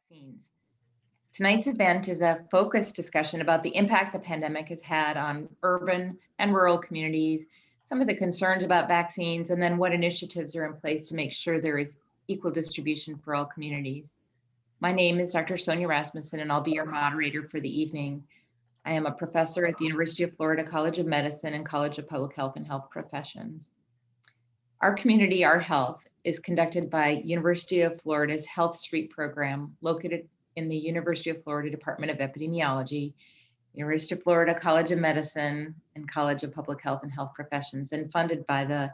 vaccines. Tonight's event is a focused discussion about the impact the pandemic has had on urban and rural communities, some of the concerns about vaccines, and then what initiatives are in place to make sure there is equal distribution for all communities. My name is Dr. Sonja Rasmussen, and I'll be your moderator for the evening. I am a professor at the University of Florida College of Medicine and College of Public Health and Health Professions. Our community, Our Health, is conducted by University of Florida's HealthStreet program, located in the University of Florida Department of Epidemiology, University of Florida College of Medicine, and College of Public Health and Health Professions, and funded by the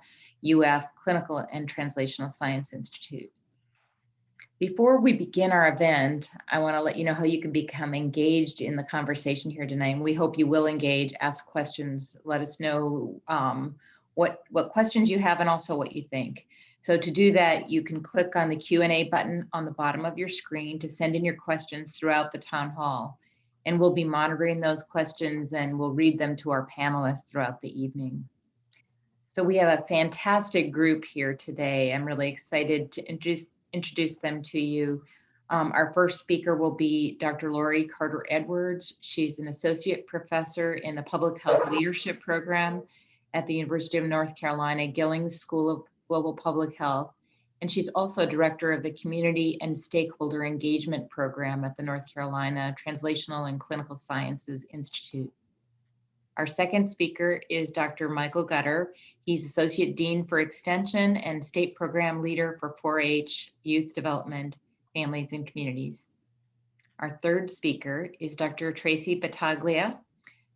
UF Clinical and Translational Science Institute. Before we begin our event, I want to let you know how you can become engaged in the conversation here tonight. And we hope you will engage, ask questions, let us know what questions you have and also what you think. So to do that, you can click on the Q&A button on the bottom of your screen to send in your questions throughout the town hall. And we'll be monitoring those questions and we'll read them to our panelists throughout the evening. So we have a fantastic group here today. I'm really excited to introduce them to you. Our first speaker will be Dr. Lori Carter-Edwards. She's an associate professor in the Public Health Leadership Program at the University of North Carolina Gillings School of Global Public Health. And she's also director of the Community and Stakeholder Engagement Program at the North Carolina Translational and Clinical Sciences Institute. Our second speaker is Dr. Michael Gutter. He's Associate Dean for Extension and State Program Leader for 4-H Youth Development, Families and Communities. Our third speaker is Dr. Tracy Battaglia.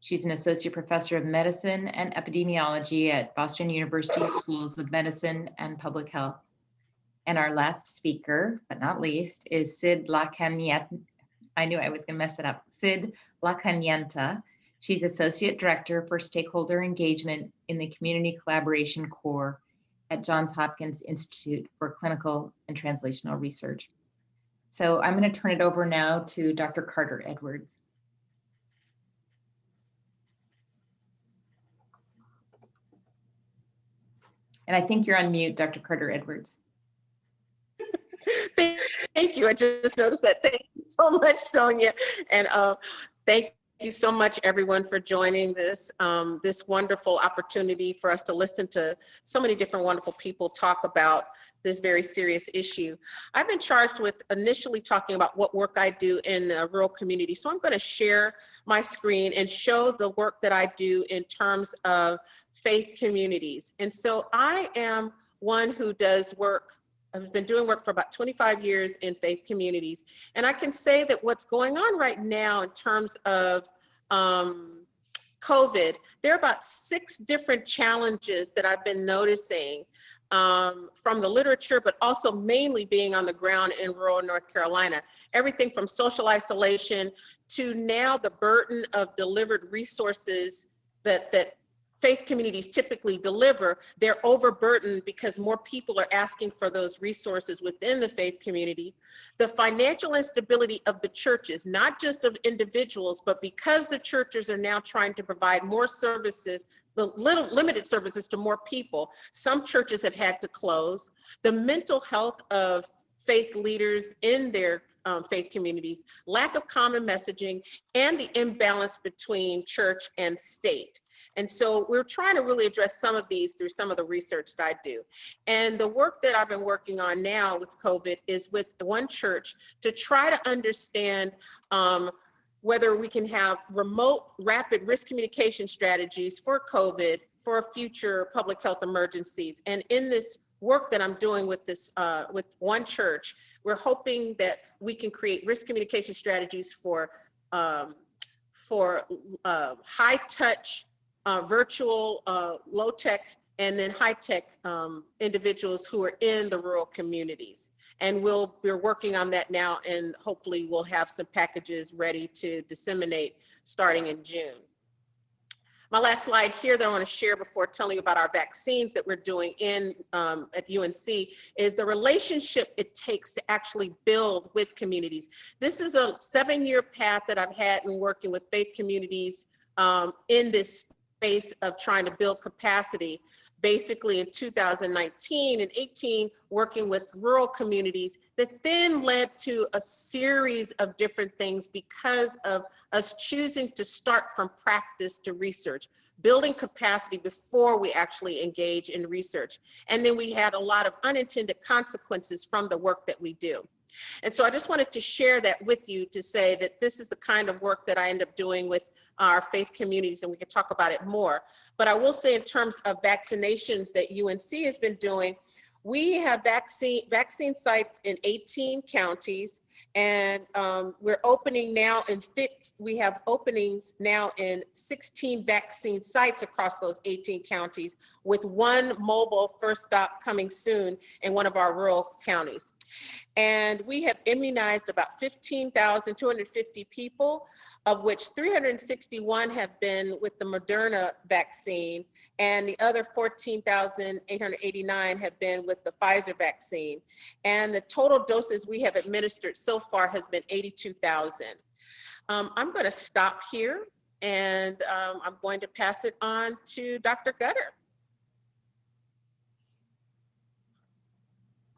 She's an Associate Professor of Medicine and Epidemiology at Boston University Schools of Medicine and Public Health. And our last speaker, but not least, is Sid Lacanienta. I knew I was going to mess it up. Sid Lacanienta. She's Associate Director for Stakeholder Engagement in the Community Collaboration Core at Johns Hopkins Institute for Clinical and Translational Research. So I'm going to turn it over now to Dr. Carter-Edwards. And I think you're on mute, Dr. Carter-Edwards. Thank you. I just noticed that. Thank you so much, Sonja. And thank you so much, everyone, for joining this, this wonderful opportunity for us to listen to so many different wonderful people talk about this very serious issue. I've been charged with initially talking about what work I do in a rural community. So I'm going to share my screen and show the work that I do in terms of faith communities. And so I am one who does work. I've been doing work for about 25 years in faith communities. And I can say that what's going on right now in terms of COVID, there are about 6 different challenges that I've been noticing from the literature, but also mainly being on the ground in rural North Carolina. Everything from social isolation to now the burden of delivered resources that faith communities typically deliver. They're overburdened because more people are asking for those resources within the faith community. The financial instability of the churches, not just of individuals, but because the churches are now trying to provide more services, the limited services to more people, some churches have had to close. The mental health of faith leaders in their faith communities, lack of common messaging, and the imbalance between church and state. And so we're trying to really address some of these through some of the research that I do. And the work that I've been working on now with COVID is with one church to try to understand whether we can have remote rapid risk communication strategies for COVID for future public health emergencies. And in this work that I'm doing with this with one church, we're hoping that we can create risk communication strategies for high touch, virtual, low tech, and then high tech individuals who are in the rural communities. And we're working on that now, and hopefully we'll have some packages ready to disseminate starting in June. My last slide here that I want to share before telling you about our vaccines that we're doing in at UNC is the relationship it takes to actually build with communities. This is a 7-year path that I've had in working with faith communities in this space of trying to build capacity basically in 2019 and 18, working with rural communities that then led to a series of different things because of us choosing to start from practice to research, building capacity before we actually engage in research. And then we had a lot of unintended consequences from the work that we do. And so I just wanted to share that with you to say that this is the kind of work that I end up doing with our faith communities, and we can talk about it more. But I will say in terms of vaccinations that UNC has been doing, we have vaccine sites in 18 counties, and we're opening now we have openings now in 16 vaccine sites across those 18 counties, with one mobile first stop coming soon in one of our rural counties. And we have immunized about 15,250 people, of which 361 have been with the Moderna vaccine, and the other 14,889 have been with the Pfizer vaccine. And the total doses we have administered so far has been 82,000. I'm going to stop here, and I'm going to pass it on to Dr. Gutter.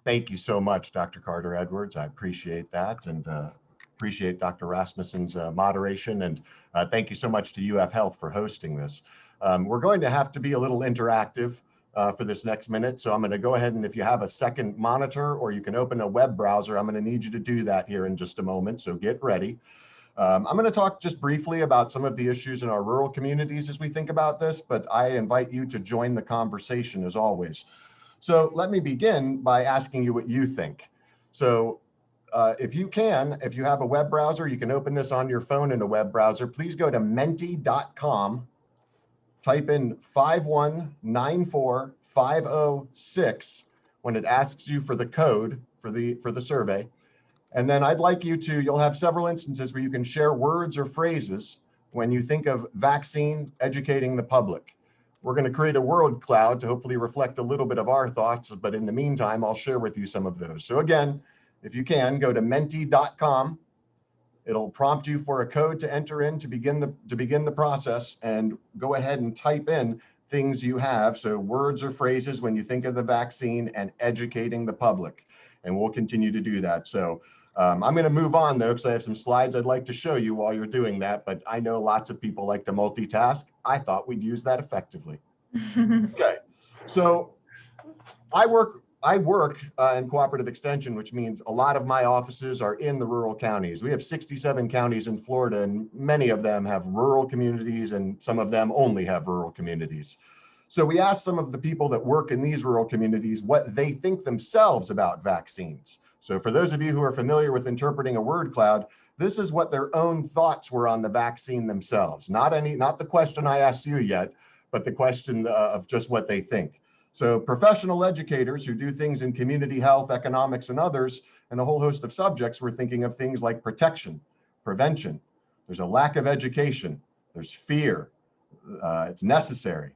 Thank you so much, Dr. Carter Edwards. I appreciate that, and appreciate Dr. Rasmussen's moderation, and thank you so much to UF Health for hosting this. We're going to have to be a little interactive for this next minute, so I'm going to go ahead, and if you have a second monitor or you can open a web browser, I'm going to need you to do that here in just a moment, so get ready. I'm going to talk just briefly about some of the issues in our rural communities as we think about this, but I invite you to join the conversation as always. So let me begin by asking you what you think. So if you have a web browser, you can open this on your phone in a web browser. Please go to menti.com, type in 5194506 when it asks you for the code for the survey. And then I'd like you'll have several instances where you can share words or phrases when you think of vaccine educating the public. We're going to create a word cloud to hopefully reflect a little bit of our thoughts, but in the meantime, I'll share with you some of those. So again, if you can, go to menti.com. It'll prompt you for a code to enter in to begin the process, and go ahead and type in things you have. So words or phrases when you think of the vaccine and educating the public. And we'll continue to do that. So I'm going to move on though, because I have some slides I'd like to show you while you're doing that, but I know lots of people like to multitask. I thought we'd use that effectively. Okay, so I work in cooperative extension, which means a lot of my offices are in the rural counties. We have 67 counties in Florida, and many of them have rural communities, and some of them only have rural communities. So we asked some of the people that work in these rural communities what they think themselves about vaccines. So for those of you who are familiar with interpreting a word cloud, this is what their own thoughts were on the vaccine themselves. Not the question I asked you yet, but the question of just what they think. So professional educators who do things in community health, economics, and others, and a whole host of subjects, were thinking of things like protection, prevention. There's a lack of education. There's fear. It's necessary.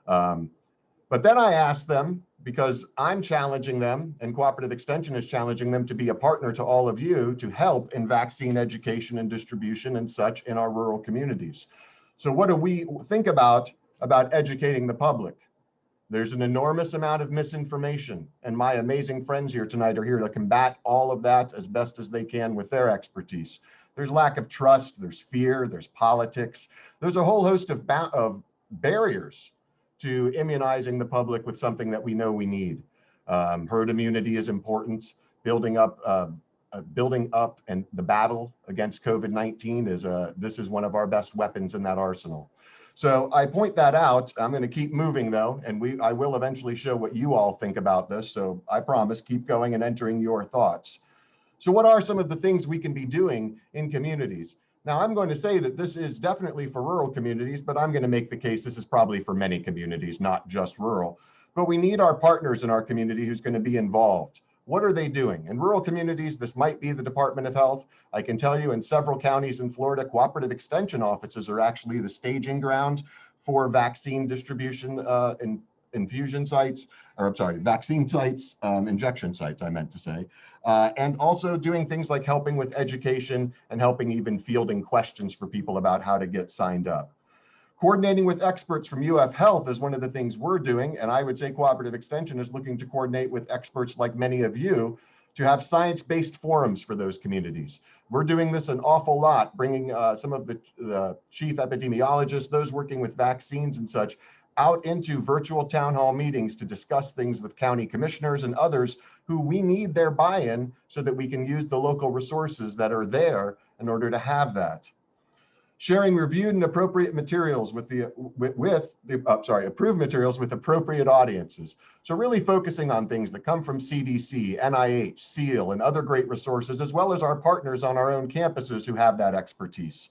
But then I asked them, because I'm challenging them and cooperative extension is challenging them to be a partner to all of you to help in vaccine education and distribution and such in our rural communities. So what do we think about educating the public? There's an enormous amount of misinformation, and my amazing friends here tonight are here to combat all of that as best as they can with their expertise. There's lack of trust, there's fear, there's politics. There's a whole host of barriers to immunizing the public with something that we know we need. Herd immunity is important. Building up and the battle against COVID-19 this is one of our best weapons in that arsenal. So I point that out. I'm going to keep moving though, and I will eventually show what you all think about this. So I promise, keep going and entering your thoughts. So what are some of the things we can be doing in communities? Now, I'm going to say that this is definitely for rural communities, but I'm going to make the case this is probably for many communities, not just rural. But we need our partners in our community who's going to be involved. What are they doing? In rural communities, this might be the Department of Health. I can tell you in several counties in Florida, cooperative extension offices are actually the staging ground for vaccine distribution infusion sites, or I'm sorry, vaccine sites, injection sites, I meant to say. And also doing things like helping with education and helping even fielding questions for people about how to get signed up. Coordinating with experts from UF Health is one of the things we're doing, and I would say Cooperative Extension is looking to coordinate with experts like many of you to have science-based forums for those communities. We're doing this an awful lot, bringing some of the chief epidemiologists, those working with vaccines and such, out into virtual town hall meetings to discuss things with county commissioners and others who we need their buy-in so that we can use the local resources that are there in order to have that. Sharing reviewed and appropriate materials approved materials with appropriate audiences. So really focusing on things that come from CDC, NIH, SEAL, and other great resources, as well as our partners on our own campuses who have that expertise.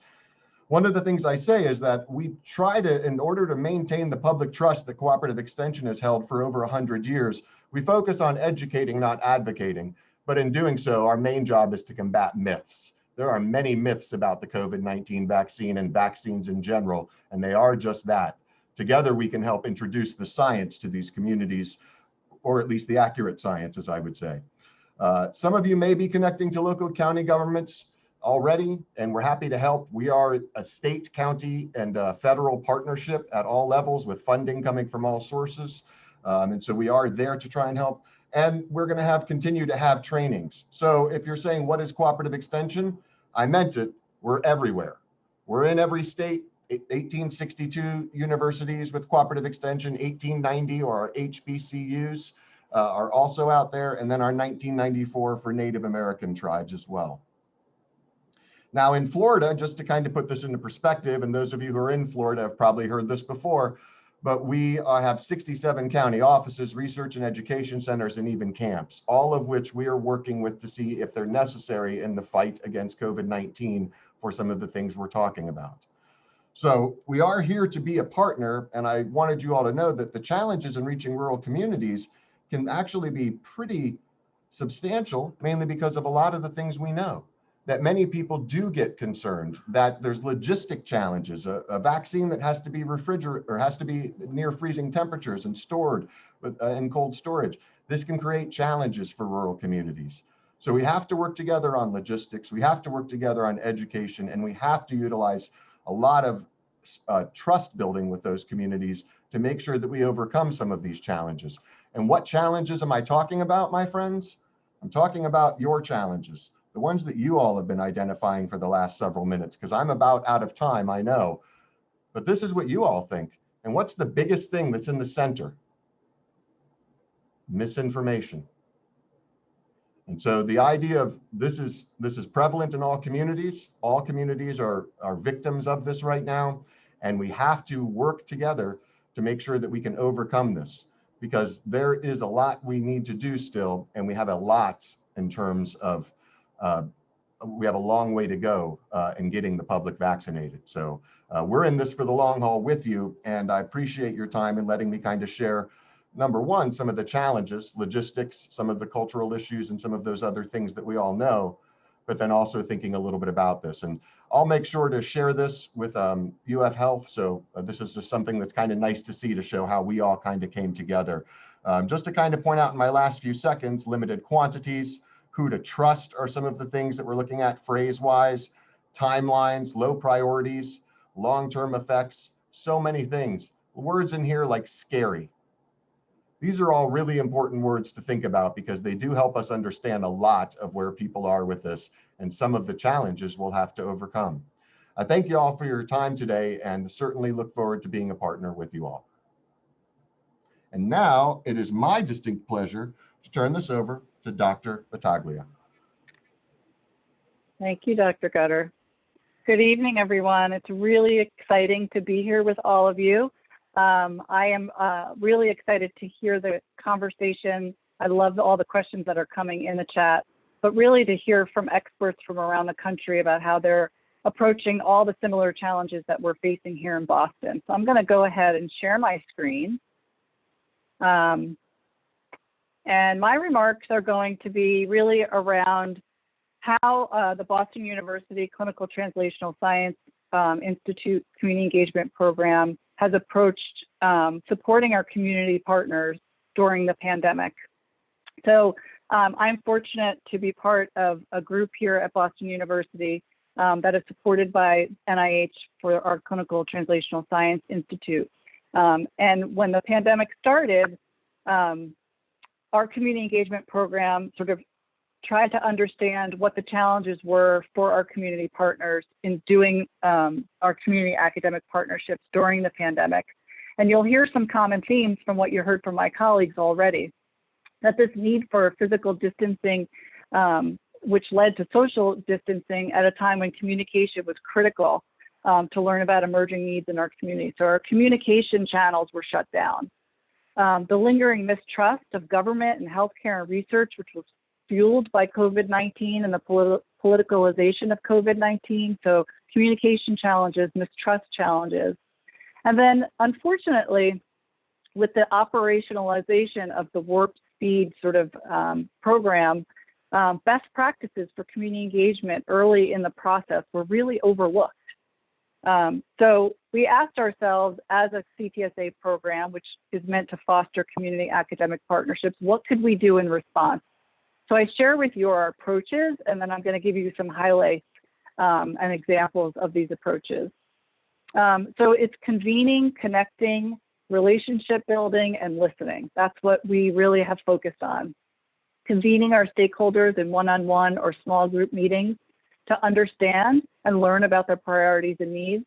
One of the things I say is that we try to, in order to maintain the public trust that Cooperative Extension has held for over 100 years, we focus on educating, not advocating. But in doing so, our main job is to combat myths. There are many myths about the COVID-19 vaccine and vaccines in general, and they are just that. Together, we can help introduce the science to these communities, or at least the accurate science, as I would say. Some of you may be connecting to local county governments already, and we're happy to help. We are a state, county, and federal partnership at all levels with funding coming from all sources. And so we are there to try and help. And we're going to continue to have trainings. So if you're saying, what is Cooperative Extension? I meant it. We're everywhere. We're in every state. 1862 universities with Cooperative Extension, 1890 or our HBCUs are also out there. And then our 1994 for Native American tribes as well. Now in Florida, just to kind of put this into perspective, and those of you who are in Florida have probably heard this before, but we have 67 county offices, research and education centers, and even camps, all of which we are working with to see if they're necessary in the fight against COVID-19 for some of the things we're talking about. So we are here to be a partner, and I wanted you all to know that the challenges in reaching rural communities can actually be pretty substantial, mainly because of a lot of the things we know. That many people do get concerned that there's logistic challenges, a vaccine that has to be refrigerated or has to be near freezing temperatures and stored in cold storage. This can create challenges for rural communities. So we have to work together on logistics, we have to work together on education, and we have to utilize a lot of trust building with those communities to make sure that we overcome some of these challenges. And what challenges am I talking about, my friends? I'm talking about your challenges. The ones that you all have been identifying for the last several minutes, because I'm about out of time, I know. But this is what you all think. And what's the biggest thing that's in the center? Misinformation. And so the idea of this is prevalent in all communities. All communities are victims of this right now. And we have to work together to make sure that we can overcome this, because there is a lot we need to do still. And we have a lot in terms of we have a long way to go in getting the public vaccinated. So we're in this for the long haul with you, and I appreciate your time and letting me kind of share, number one, some of the challenges, logistics, some of the cultural issues, and some of those other things that we all know, but then also thinking a little bit about this. And I'll make sure to share this with UF Health. So this is just something that's kind of nice to see, to show how we all kind of came together. Just to kind of point out in my last few seconds, limited quantities, who to trust are some of the things that we're looking at phrase-wise, timelines, low priorities, long-term effects, so many things. Words in here like scary. These are all really important words to think about, because they do help us understand a lot of where people are with this and some of the challenges we'll have to overcome. I thank you all for your time today, and certainly look forward to being a partner with you all. And now it is my distinct pleasure to turn this over to Dr. Battaglia. Thank you, Dr. Gutter. Good evening, everyone. It's really exciting to be here with all of you. I am really excited to hear the conversation. I love all the questions that are coming in the chat, but really to hear from experts from around the country about how they're approaching all the similar challenges that we're facing here in Boston. So I'm going to go ahead and share my screen. And my remarks are going to be really around how the Boston University Clinical Translational Science Institute Community Engagement Program has approached supporting our community partners during the pandemic. So I'm fortunate to be part of a group here at Boston University that is supported by NIH for our Clinical Translational Science Institute. And when the pandemic started, our community engagement program sort of tried to understand what the challenges were for our community partners in doing our community academic partnerships during the pandemic. And you'll hear some common themes from what you heard from my colleagues already, that this need for physical distancing, which led to social distancing at a time when communication was critical to learn about emerging needs in our community. So our communication channels were shut down. The lingering mistrust of government and healthcare and research, which was fueled by COVID-19 and the politicalization of COVID-19. So communication challenges, mistrust challenges. And then unfortunately, with the operationalization of the warp speed sort of program, best practices for community engagement early in the process were really overlooked. So we asked ourselves as a CTSA program, which is meant to foster community academic partnerships, what could we do in response? So I share with you our approaches, and then I'm going to give you some highlights and examples of these approaches. So it's convening, connecting, relationship building, and listening. That's what we really have focused on. Convening our stakeholders in one-on-one or small group meetings to understand and learn about their priorities and needs.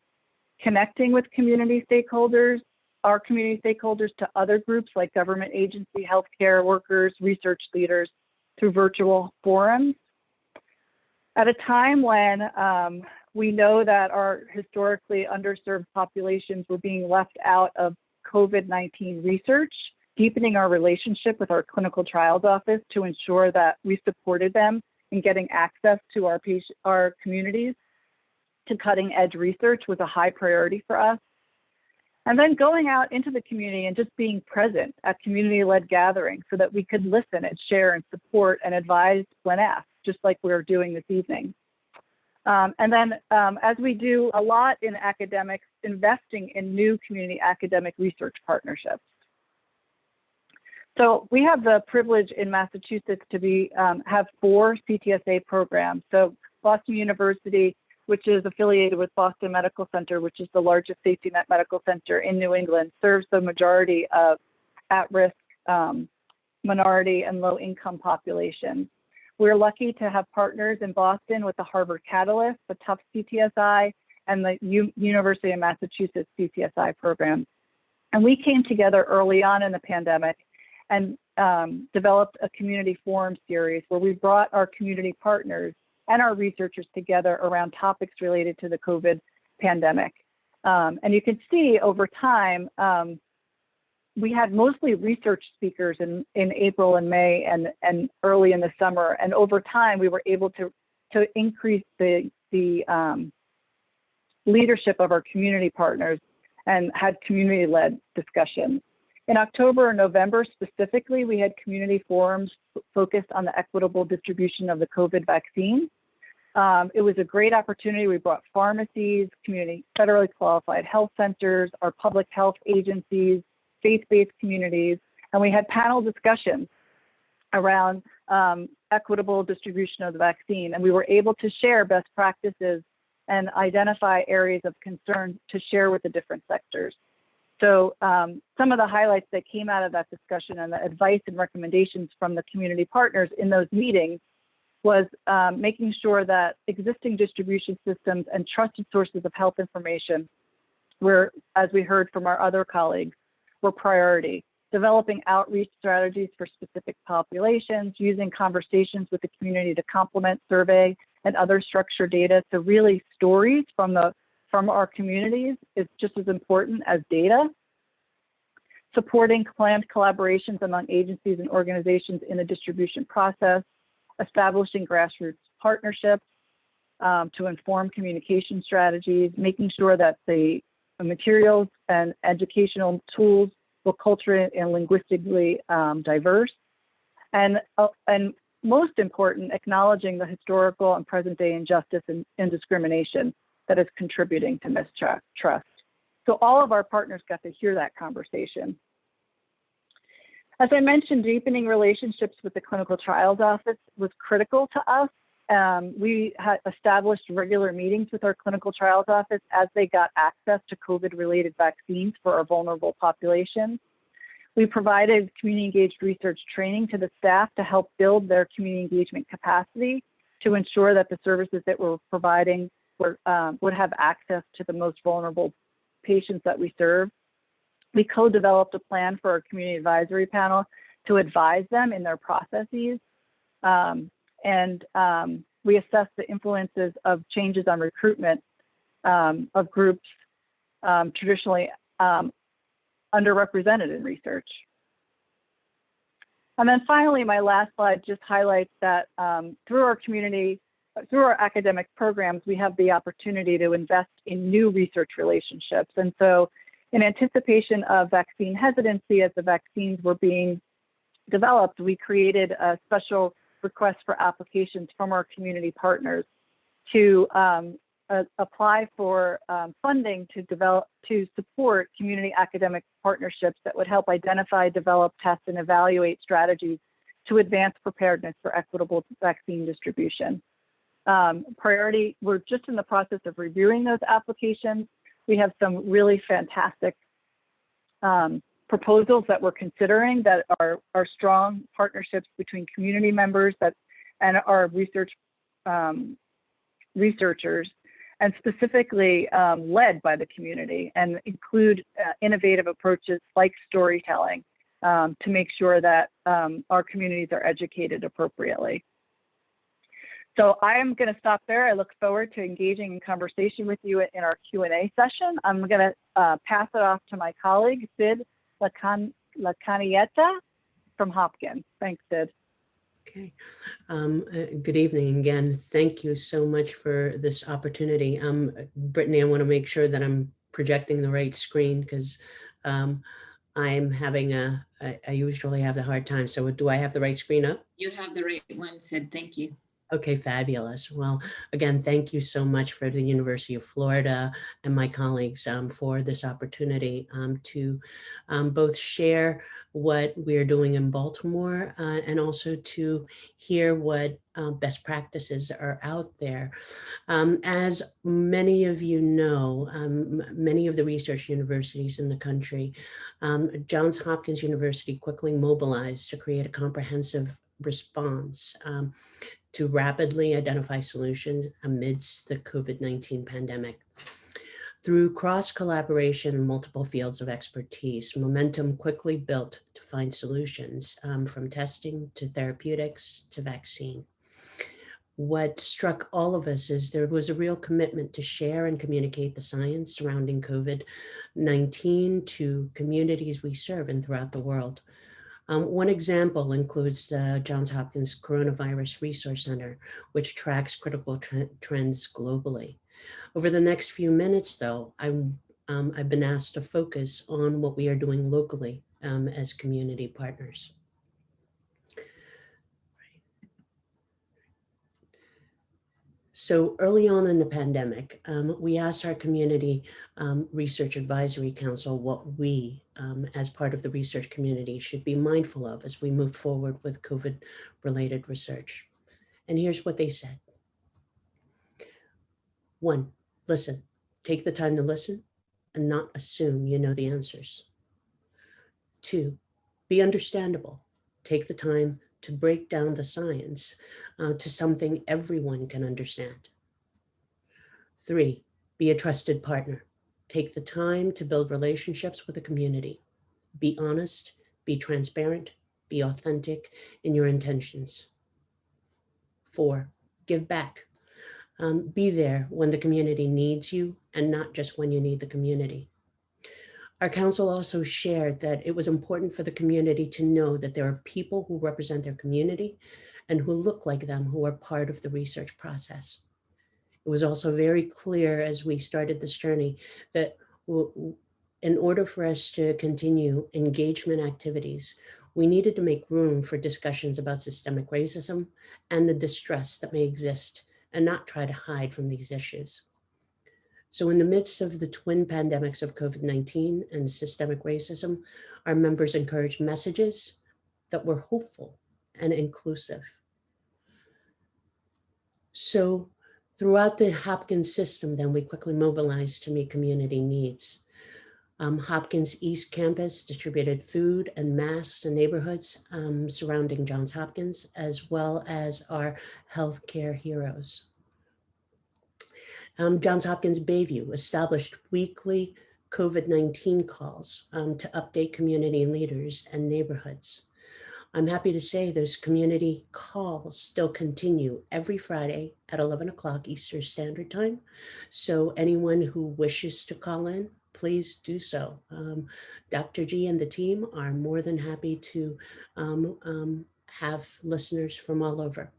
Connecting with community stakeholders, our community stakeholders, to other groups like government agency, healthcare workers, research leaders through virtual forums. At a time when we know that our historically underserved populations were being left out of COVID-19 research, deepening our relationship with our clinical trials office to ensure that we supported them in getting access to our communities to cutting edge research was a high priority for us. And then going out into the community and just being present at community-led gatherings so that we could listen and share and support and advise when asked, just like we're doing this evening. And then as we do a lot in academics, investing in new community academic research partnerships. So we have the privilege in Massachusetts to have 4 CTSA programs. So Boston University, which is affiliated with Boston Medical Center, which is the largest safety net medical center in New England, serves the majority of at-risk minority and low-income populations. We're lucky to have partners in Boston with the Harvard Catalyst, the Tufts CTSI, and the University of Massachusetts CTSI program. And we came together early on in the pandemic and developed a community forum series where we brought our community partners and our researchers together around topics related to the COVID pandemic. And you can see over time, we had mostly research speakers in April and May and early in the summer. And over time, we were able to increase the leadership of our community partners and had community-led discussions. In October and November specifically, we had community forums focused on the equitable distribution of the COVID vaccine. It was a great opportunity. We brought pharmacies, community federally qualified health centers, our public health agencies, faith-based communities, and we had panel discussions around equitable distribution of the vaccine. And we were able to share best practices and identify areas of concern to share with the different sectors. So some of the highlights that came out of that discussion and the advice and recommendations from the community partners in those meetings was making sure that existing distribution systems and trusted sources of health information were, as we heard from our other colleagues, were priority. Developing outreach strategies for specific populations, using conversations with the community to complement survey and other structured data. So really stories from our communities is just as important as data. Supporting planned collaborations among agencies and organizations in the distribution process. Establishing grassroots partnerships to inform communication strategies, making sure that the materials and educational tools were culturally and linguistically diverse, and most important, acknowledging the historical and present day injustice and discrimination that is contributing to mistrust. So all of our partners got to hear that conversation. As I mentioned, deepening relationships with the clinical trials office was critical to us We had established regular meetings with our clinical trials office as they got access to COVID-related vaccines for our vulnerable population. We provided community engaged research training to the staff to help build their community engagement capacity to ensure that the services that we're providing would have access to the most vulnerable patients that we serve. We co-developed a plan for our community advisory panel to advise them in their processes. We assessed the influences of changes on recruitment of groups traditionally underrepresented in research. And then finally, my last slide just highlights that through our academic programs, we have the opportunity to invest in new research relationships. And so in anticipation of vaccine hesitancy as the vaccines were being developed, we created a special request for applications from our community partners to apply for funding to support community academic partnerships that would help identify, develop, test, and evaluate strategies to advance preparedness for equitable vaccine distribution. We're just in the process of reviewing those applications. We have some really fantastic proposals that we're considering that are strong partnerships between community members and our researchers, and specifically led by the community, and include innovative approaches like storytelling to make sure that our communities are educated appropriately. So I am going to stop there. I look forward to engaging in conversation with you in our Q&A session. I'm going to pass it off to my colleague, Sid Lacanienta from Hopkins. Thanks, Sid. Okay. Good evening again. Thank you so much for this opportunity. Brittany, I want to make sure that I'm projecting the right screen because I'm having I usually have the hard time. So do I have the right screen up? You have the right one, Sid. Thank you. Okay, fabulous. Well, again, thank you so much for the University of Florida and my colleagues for this opportunity to both share what we're doing in Baltimore and also to hear what best practices are out there. As many of you know, many of the research universities in the country, Johns Hopkins University quickly mobilized to create a comprehensive response to rapidly identify solutions amidst the COVID-19 pandemic. Through cross-collaboration in multiple fields of expertise, momentum quickly built to find solutions from testing to therapeutics to vaccine. What struck all of us is there was a real commitment to share and communicate the science surrounding COVID-19 to communities we serve and throughout the world. One example includes the Johns Hopkins Coronavirus Resource Center, which tracks critical trends globally. Over the next few minutes, though, I've been asked to focus on what we are doing locally as community partners. So early on in the pandemic, we asked our community research advisory council what we, as part of the research community, should be mindful of as we move forward with COVID-related research. And here's what they said. 1, listen. Take the time to listen and not assume you know the answers. 2, be understandable. Take the time to break down the science to something everyone can understand. 3, be a trusted partner. Take the time to build relationships with the community. Be honest, be transparent, be authentic in your intentions. 4, give back. Be there when the community needs you and not just when you need the community. Our council also shared that it was important for the community to know that there are people who represent their community and who look like them who are part of the research process. It was also very clear as we started this journey that in order for us to continue engagement activities, we needed to make room for discussions about systemic racism and the distress that may exist and not try to hide from these issues. So in the midst of the twin pandemics of COVID-19 and systemic racism, our members encouraged messages that were hopeful and inclusive. So throughout the Hopkins system, then we quickly mobilized to meet community needs. Hopkins East Campus distributed food and masks to neighborhoods surrounding Johns Hopkins, as well as our healthcare heroes. Johns Hopkins Bayview established weekly COVID-19 calls to update community leaders and neighborhoods. I'm happy to say those community calls still continue every Friday at 11 o'clock Eastern Standard Time. So anyone who wishes to call in, please do so. Dr. G and the team are more than happy to have listeners from all over.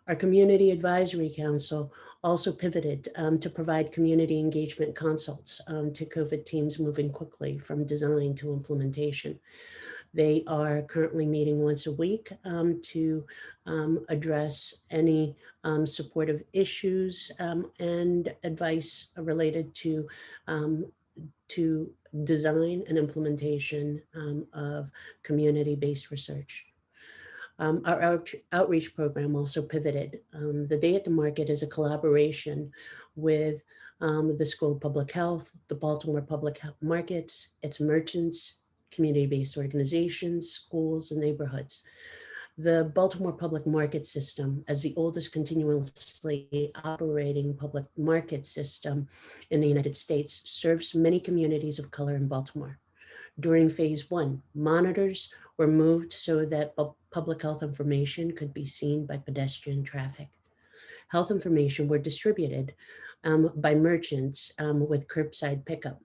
Our Community Advisory Council also pivoted to provide community engagement consults to COVID teams moving quickly from design to implementation. They are currently meeting once a week to address any supportive issues and advice related to design and implementation of community-based research. Our outreach program also pivoted. The Day at the Market is a collaboration with the School of Public Health, the Baltimore Public Health Markets, its merchants, community-based organizations, schools, and neighborhoods. The Baltimore Public Market System, as the oldest continuously operating public market system in the United States, serves many communities of color in Baltimore. During phase 1, monitors were moved so that public health information could be seen by pedestrian traffic. Health information were distributed by merchants with curbside pickup.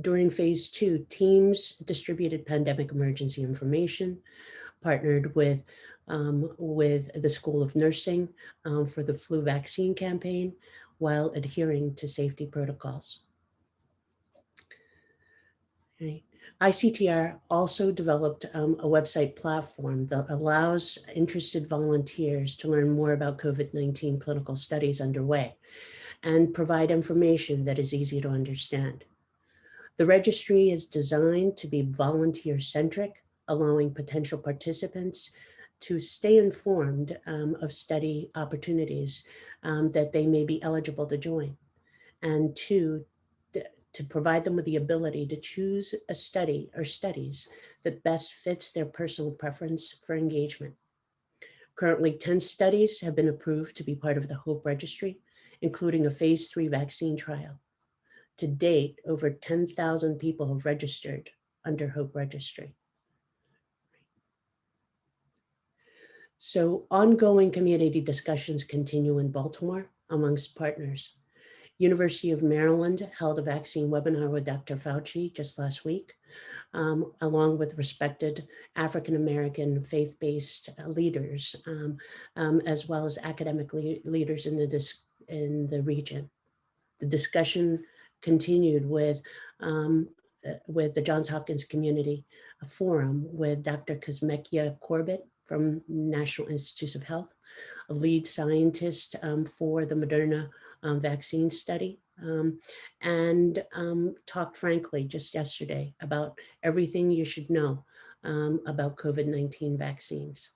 During phase 2, teams distributed pandemic emergency information, partnered with the School of Nursing for the flu vaccine campaign, while adhering to safety protocols. Okay. ICTR also developed a website platform that allows interested volunteers to learn more about COVID-19 clinical studies underway and provide information that is easy to understand. The registry is designed to be volunteer-centric, allowing potential participants to stay informed of study opportunities that they may be eligible to join, and to provide them with the ability to choose a study or studies that best fits their personal preference for engagement. Currently, 10 studies have been approved to be part of the HOPE registry, including a phase 3 vaccine trial. To date, over 10,000 people have registered under HOPE registry. So ongoing community discussions continue in Baltimore amongst partners. University of Maryland held a vaccine webinar with Dr. Fauci just last week, along with respected African-American faith-based leaders, as well as academic leaders in the region. The discussion continued with the Johns Hopkins Community Forum with Dr. Kazmekia Corbett from National Institutes of Health, a lead scientist for the Moderna vaccine study, and talked frankly just yesterday about everything you should know about COVID-19 vaccines.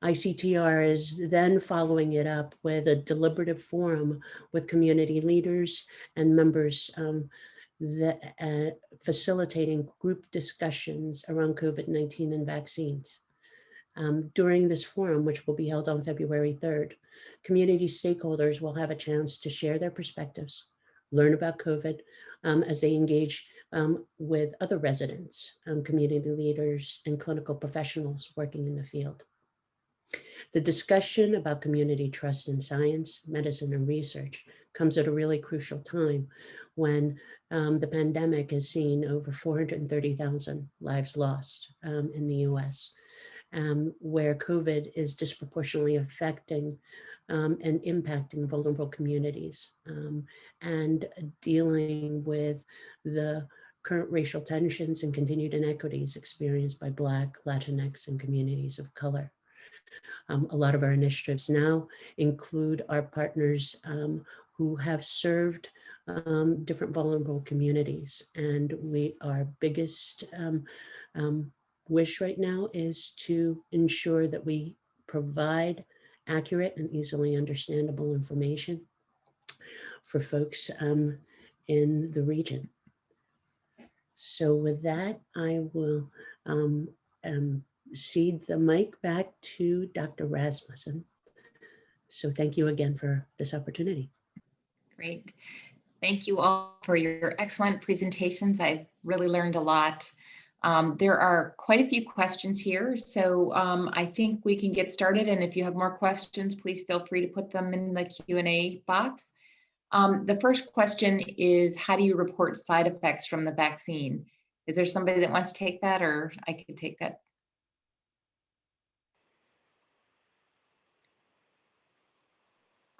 ICTR is then following it up with a deliberative forum with community leaders and members facilitating group discussions around COVID-19 and vaccines. During this forum, which will be held on February 3rd, community stakeholders will have a chance to share their perspectives, learn about COVID as they engage with other residents, community leaders, and clinical professionals working in the field. The discussion about community trust in science, medicine, and research comes at a really crucial time when the pandemic has seen over 430,000 lives lost in the US. Where COVID is disproportionately affecting and impacting vulnerable communities, and dealing with the current racial tensions and continued inequities experienced by Black, Latinx, and communities of color. A lot of our initiatives now include our partners who have served different vulnerable communities, and our biggest wish right now is to ensure that we provide accurate and easily understandable information for folks in the region. So with that, I will cede the mic back to Dr. Rasmussen. So thank you again for this opportunity. Great. Thank you all for your excellent presentations. I've really learned a lot. There are quite a few questions here, so I think we can get started. And if you have more questions, please feel free to put them in the Q&A box. The first question is, how do you report side effects from the vaccine? Is there somebody that wants to take that, or I could take that?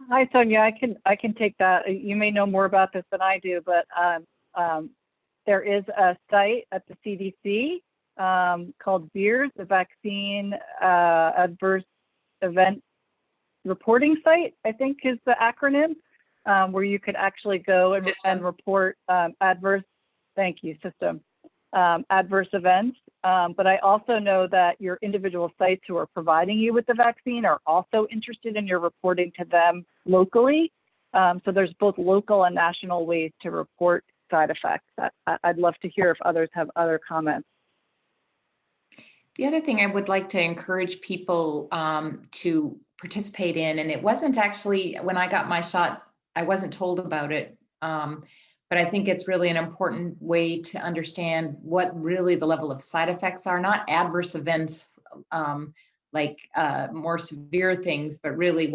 Hi, Sonja. I can take that. You may know more about this than I do, but there is a site at the CDC called VAERS, the Vaccine Adverse Event Reporting Site, I think is the acronym, where you could actually go and report adverse events. But I also know that your individual sites who are providing you with the vaccine are also interested in your reporting to them locally. So there's both local and national ways to report side effects. I'd love to hear if others have other comments. The other thing I would like to encourage people to participate in, and it wasn't actually, when I got my shot, I wasn't told about it, but I think it's really an important way to understand what really the level of side effects are, not adverse events like more severe things, but really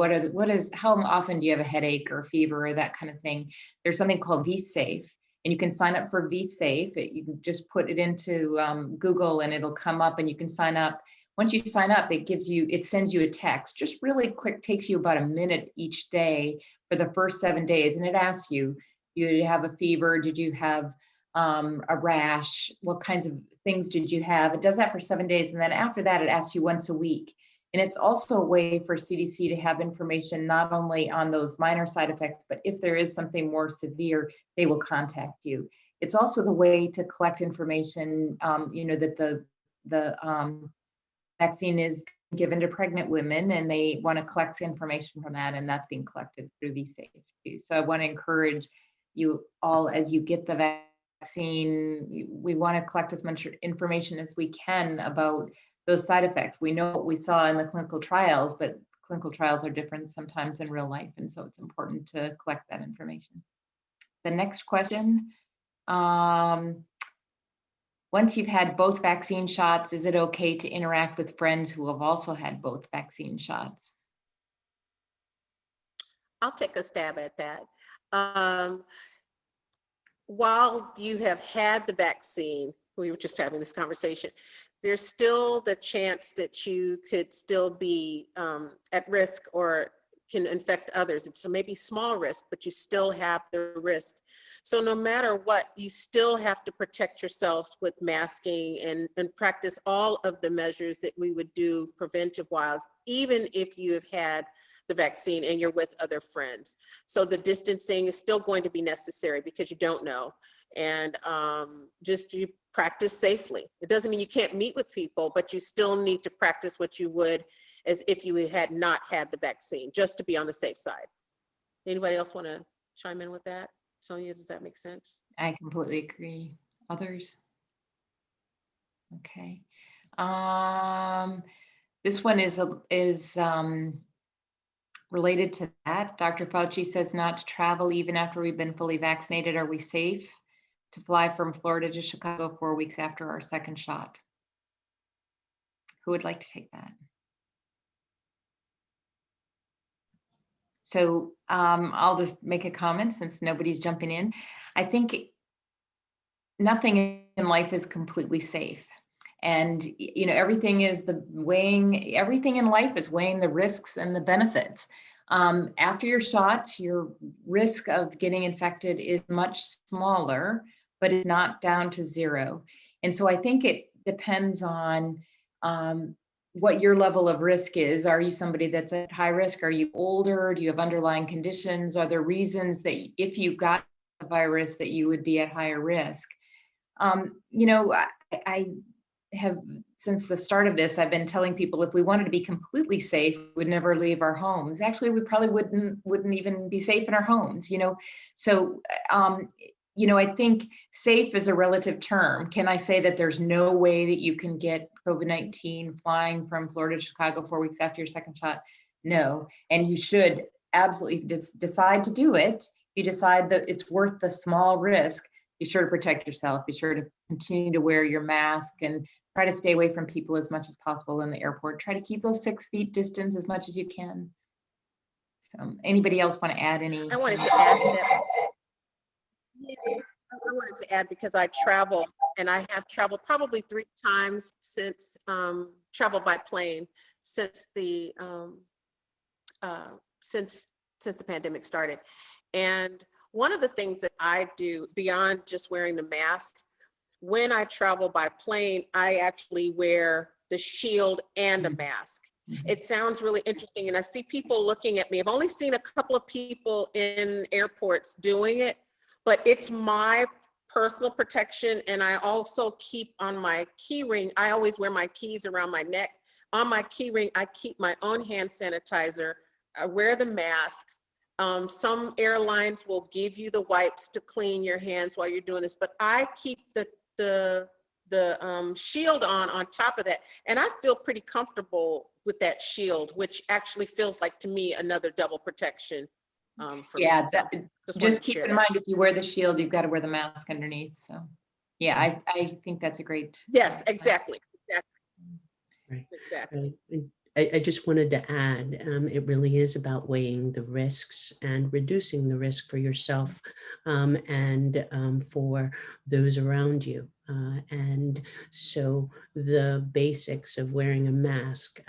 how often do you have a headache or a fever or that kind of thing. There's something called vSafe, and you can sign up for vSafe. You can just put it into Google and it'll come up, and you can sign up. Once you sign up, it sends you a text, just really quick, takes you about a minute each day for the first 7 days. And it asks you, do you have a fever? Did you have a rash? What kinds of things did you have? It does that for 7 days. And then after that, it asks you once a week. And it's also a way for CDC to have information not only on those minor side effects, but if there is something more severe, they will contact you. It's also the way to collect information, that the vaccine is given to pregnant women, and they want to collect information from that, and that's being collected through vSafe too. So I want to encourage you all, as you get the vaccine, we want to collect as much information as we can about those side effects. We know what we saw in the clinical trials, but clinical trials are different sometimes in real life, and so it's important to collect that information. The next question, once you've had both vaccine shots, is it okay to interact with friends who have also had both vaccine shots? I'll take a stab at that. While you have had the vaccine, we were just having this conversation, there's still the chance that you could still be at risk or can infect others. So maybe small risk, but you still have the risk. So no matter what, you still have to protect yourselves with masking and practice all of the measures that we would do preventive-wise, even if you have had the vaccine and you're with other friends. So the distancing is still going to be necessary because you don't know. And you practice safely. It doesn't mean you can't meet with people, but you still need to practice what you would as if you had not had the vaccine, just to be on the safe side. Anybody else want to chime in with that? Sonja, does that make sense? I completely agree. Others? Okay. This one is related to that. Dr. Fauci says not to travel even after we've been fully vaccinated. Are we safe to fly from Florida to Chicago 4 weeks after our second shot? Who would like to take that? So I'll just make a comment since nobody's jumping in. I think nothing in life is completely safe. And everything in life is weighing the risks and the benefits. After your shots, your risk of getting infected is much smaller, but it's not down to zero. And so I think it depends on what your level of risk is. Are you somebody that's at high risk? Are you older? Do you have underlying conditions? Are there reasons that if you got the virus that you would be at higher risk? have, since the start of this, I've been telling people if we wanted to be completely safe, we'd never leave our homes. Actually, we probably wouldn't even be safe in our homes, you know? So, I think safe is a relative term. Can I say that there's no way that you can get COVID-19 flying from Florida to Chicago 4 weeks after your second shot? No. And you should absolutely decide to do it. You decide that it's worth the small risk. Be sure to protect yourself. Be sure to continue to wear your mask and try to stay away from people as much as possible in the airport. Try to keep those 6 feet distance as much as you can. So anybody else want to add any? I wanted to add that. I wanted to add because I travel, and I have traveled probably 3 times since travel by plane since the since the pandemic started. And one of the things that I do beyond just wearing the mask, when I travel by plane, I actually wear the shield and a mask. It sounds really interesting, and I see people looking at me. I've only seen a couple of people in airports doing it, but it's my personal protection. And I also keep on my key ring, I always wear my keys around my neck. On my key ring, I keep my own hand sanitizer. I wear the mask. Some airlines will give you the wipes to clean your hands while you're doing this, but I keep the shield on top of that. And I feel pretty comfortable with that shield, which actually feels like, to me, another double protection. For Yeah, me. So just keep in mind, if you wear the shield, you've got to wear the mask underneath. So yeah, I think that's a great. Yes, exactly. Right. Exactly. I just wanted to add, it really is about weighing the risks and reducing the risk for yourself and for those around you. And so the basics of wearing a mask,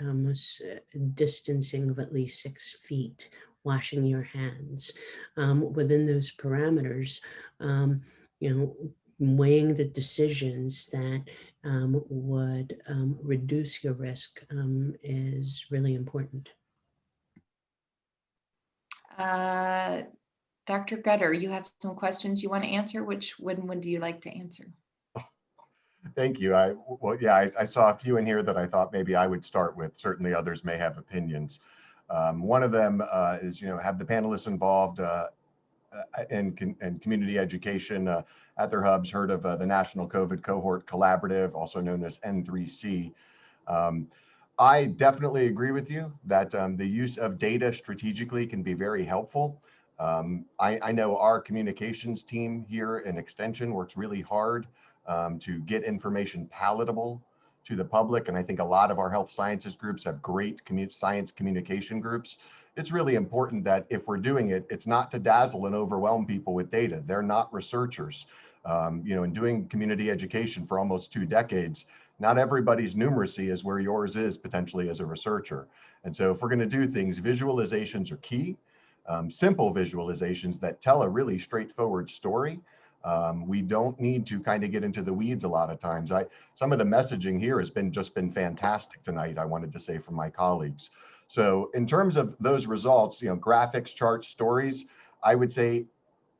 distancing of at least 6 feet, washing your hands, within those parameters, weighing the decisions that would reduce your risk is really important. Dr. Gutter, you have some questions you want to answer. Which one would you like to answer? Thank you. I saw a few in here that I thought maybe I would start with. Certainly others may have opinions. One of them is, have the panelists involved in community education at their hubs heard of the National COVID Cohort Collaborative, also known as N3C. I definitely agree with you that the use of data strategically can be very helpful. I know our communications team here in Extension works really hard to get information palatable to the public. And I think a lot of our health sciences groups have great science communication groups. It's really important that if we're doing it, it's not to dazzle and overwhelm people with data. They're not researchers. In doing community education for almost 2 decades, not everybody's numeracy is where yours is potentially as a researcher. And so if we're going to do things, visualizations are key. Simple visualizations that tell a really straightforward story. We don't need to kind of get into the weeds a lot of times. Some of the messaging here has just been fantastic tonight, I wanted to say, from my colleagues. So in terms of those results, graphics, charts, stories, I would say,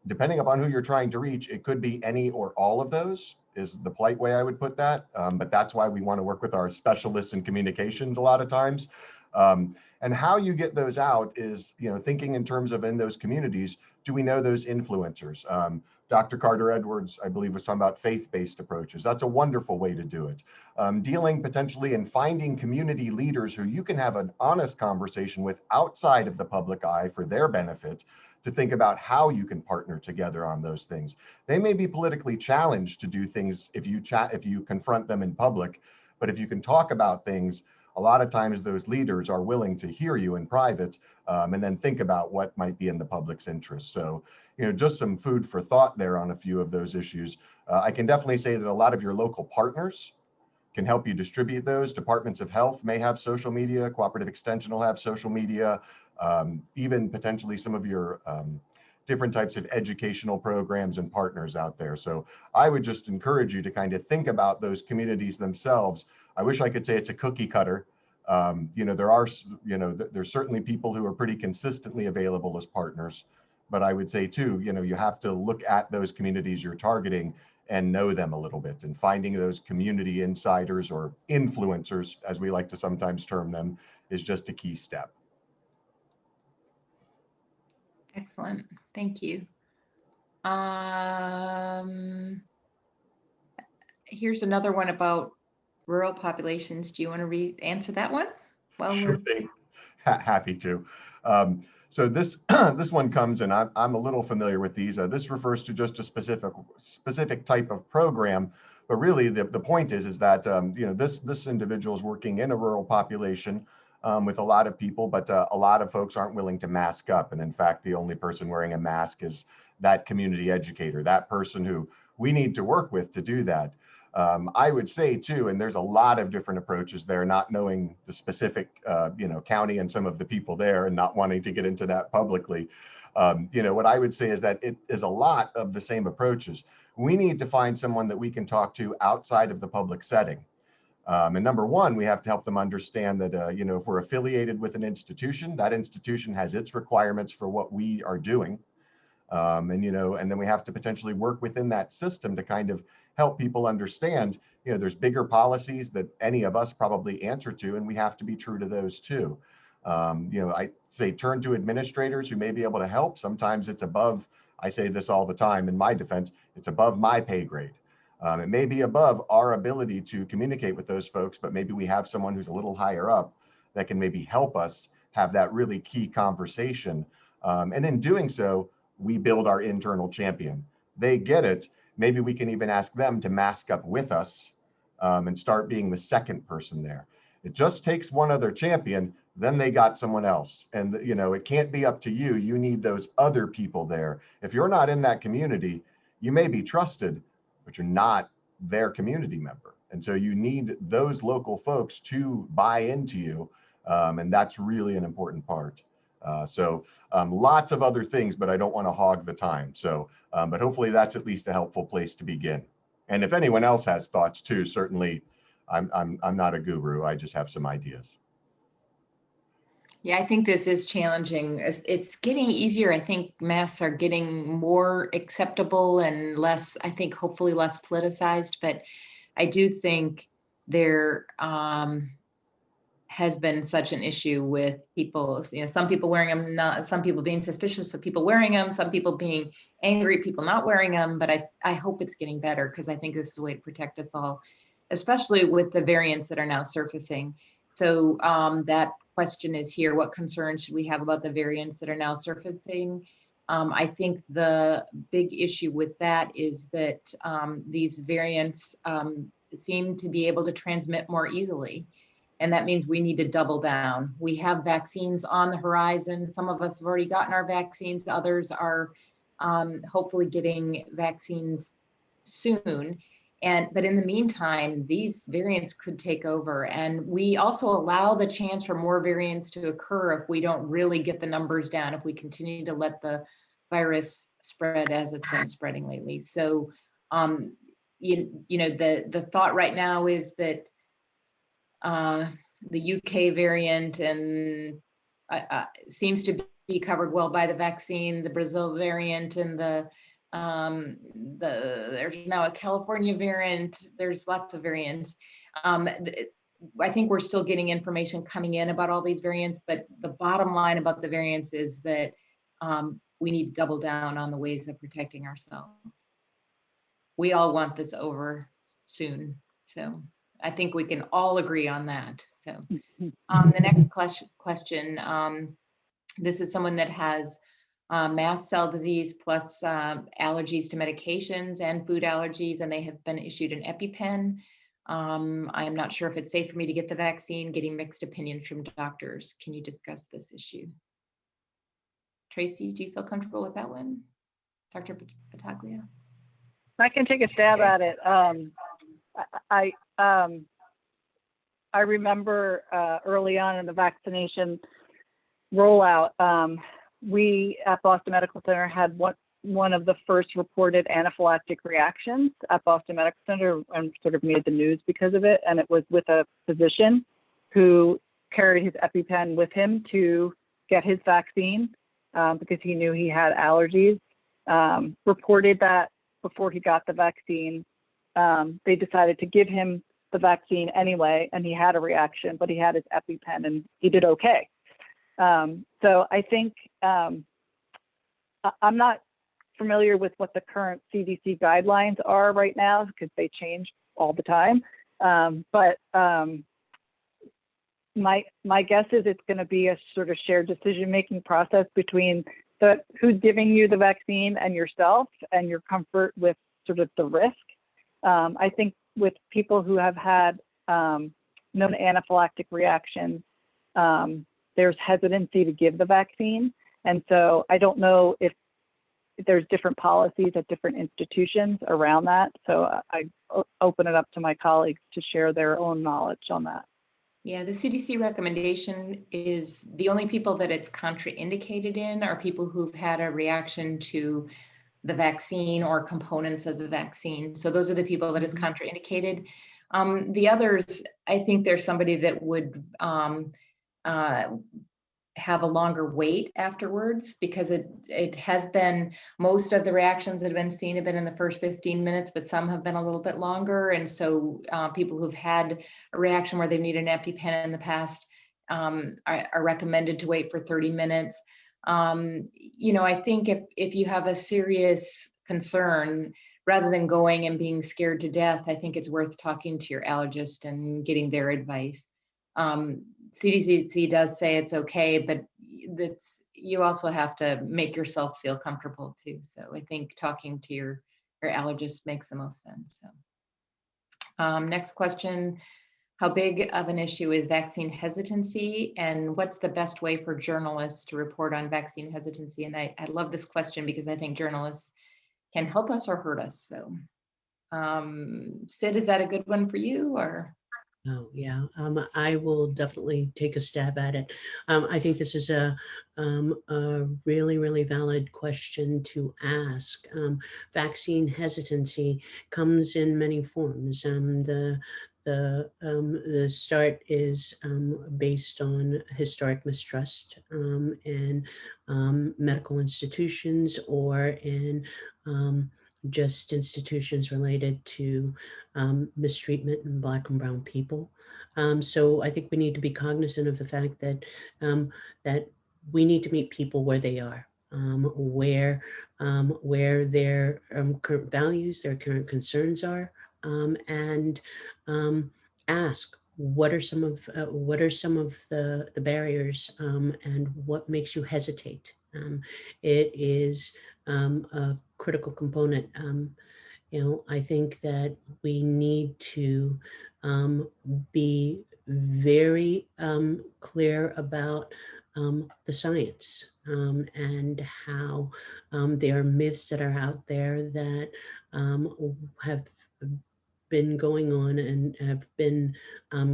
depending upon who you're trying to reach, it could be any or all of those is the polite way I would put that. But that's why we want to work with our specialists in communications a lot of times. And how you get those out is, thinking in terms of in those communities, do we know those influencers? Dr. Carter Edwards, I believe, was talking about faith-based approaches. That's a wonderful way to do it. Dealing potentially and finding community leaders who you can have an honest conversation with outside of the public eye for their benefit, to think about how you can partner together on those things. They may be politically challenged to do things if you confront them in public, but if you can talk about things, a lot of times those leaders are willing to hear you in private and then think about what might be in the public's interest. So, just some food for thought there on a few of those issues. I can definitely say that a lot of your local partners can help you distribute those. Departments of health may have social media, cooperative extension will have social media, even potentially some of your different types of educational programs and partners out there. So I would just encourage you to kind of think about those communities themselves. I wish I could say it's a cookie cutter. There's certainly people who are pretty consistently available as partners, but I would say too, you have to look at those communities you're targeting and know them a little bit. And finding those community insiders or influencers, as we like to sometimes term them, is just a key step. Excellent. Thank you. Here's another one about rural populations. Do you want to answer that one? Well, sure thing. Happy to. So this this one comes, and I'm a little familiar with these. This refers to just a specific type of program, but really the point is that this individual is working in a rural population with a lot of people, but a lot of folks aren't willing to mask up. And in fact, the only person wearing a mask is that community educator, that person who we need to work with to do that. I would say too, and there's a lot of different approaches there, not knowing the specific, county and some of the people there and not wanting to get into that publicly. What I would say is that it is a lot of the same approaches. We need to find someone that we can talk to outside of the public setting. And number one, we have to help them understand that, if we're affiliated with an institution, that institution has its requirements for what we are doing. And then we have to potentially work within that system to kind of help people understand, there's bigger policies that any of us probably answer to, and we have to be true to those too. I say turn to administrators who may be able to help. Sometimes it's above, I say this all the time in my defense, it's above my pay grade. It may be above our ability to communicate with those folks, but maybe we have someone who's a little higher up that can maybe help us have that really key conversation. And in doing so, we build our internal champion. They get it. Maybe we can even ask them to mask up with us and start being the second person there. It just takes one other champion, then they got someone else. And it can't be up to you. You need those other people there. If you're not in that community, you may be trusted, but you're not their community member. And so you need those local folks to buy into you. And that's really an important part. So lots of other things, but I don't want to hog the time. So, but hopefully that's at least a helpful place to begin. And if anyone else has thoughts too, certainly I'm not a guru. I just have some ideas. Yeah, I think this is challenging. It's getting easier. I think masks are getting more acceptable and less, I think, hopefully less politicized. But I do think there has been such an issue with people, some people wearing them, some people being suspicious of people wearing them, some people being angry, people not wearing them. But I hope it's getting better, because I think this is a way to protect us all, especially with the variants that are now surfacing. So that question is here: what concerns should we have about the variants that are now surfacing? I think the big issue with that is that these variants seem to be able to transmit more easily. And that means we need to double down. We have vaccines on the horizon. Some of us have already gotten our vaccines. Others are hopefully getting vaccines soon. But in the meantime, these variants could take over. And we also allow the chance for more variants to occur if we don't really get the numbers down, if we continue to let the virus spread as it's been spreading lately. So, the thought right now is that the UK variant and seems to be covered well by the vaccine, the Brazil variant, and there's now a California variant. There's lots of variants. I think we're still getting information coming in about all these variants, but the bottom line about the variants is that we need to double down on the ways of protecting ourselves. We all want this over soon. So I think we can all agree on that. So the next question, this is someone that has mast cell disease plus allergies to medications and food allergies, and they have been issued an EpiPen. I'm not sure if it's safe for me to get the vaccine, getting mixed opinions from doctors. Can you discuss this issue? Tracy, do you feel comfortable with that one? Dr. Battaglia? I can take a stab at it. I remember early on in the vaccination rollout, we at Boston Medical Center had one of the first reported anaphylactic reactions at Boston Medical Center, and sort of made the news because of it. And it was with a physician who carried his EpiPen with him to get his vaccine because he knew he had allergies. Reported that before he got the vaccine, they decided to give him the vaccine anyway, and he had a reaction, but he had his EpiPen and he did okay. So I think I'm not familiar with what the current CDC guidelines are right now because they change all the time. But my guess is it's going to be a sort of shared decision-making process between who's giving you the vaccine and yourself and your comfort with sort of the risk. I think with people who have had known anaphylactic reactions, there's hesitancy to give the vaccine. And so I don't know if there's different policies at different institutions around that. So I open it up to my colleagues to share their own knowledge on that. Yeah, the CDC recommendation is the only people that it's contraindicated in are people who've had a reaction to the vaccine or components of the vaccine. So those are the people that it's contraindicated. The others, I think there's somebody that would have a longer wait afterwards because it has been, most of the reactions that have been seen have been in the first 15 minutes, but some have been a little bit longer. And so people who've had a reaction where they've needed an EpiPen in the past are recommended to wait for 30 minutes. You know, I think if you have a serious concern, rather than going and being scared to death, I think it's worth talking to your allergist and getting their advice. CDC does say it's okay, but you also have to make yourself feel comfortable too. So I think talking to your allergist makes the most sense. So next question, how big of an issue is vaccine hesitancy, and what's the best way for journalists to report on vaccine hesitancy? And I love this question because I think journalists can help us or hurt us. So Sid, is that a good one for you or? Oh, yeah, I will definitely take a stab at it. I think this is a really, really valid question to ask. Vaccine hesitancy comes in many forms. The start is based on historic mistrust in medical institutions or in just institutions related to mistreatment in Black and Brown people. So I think we need to be cognizant of the fact that that we need to meet people where they are, where their current values, their current concerns are, and ask what are some of the barriers and what makes you hesitate. It is a critical component. You know, I think that we need to be very clear about the science and how there are myths that are out there that have been going on and have been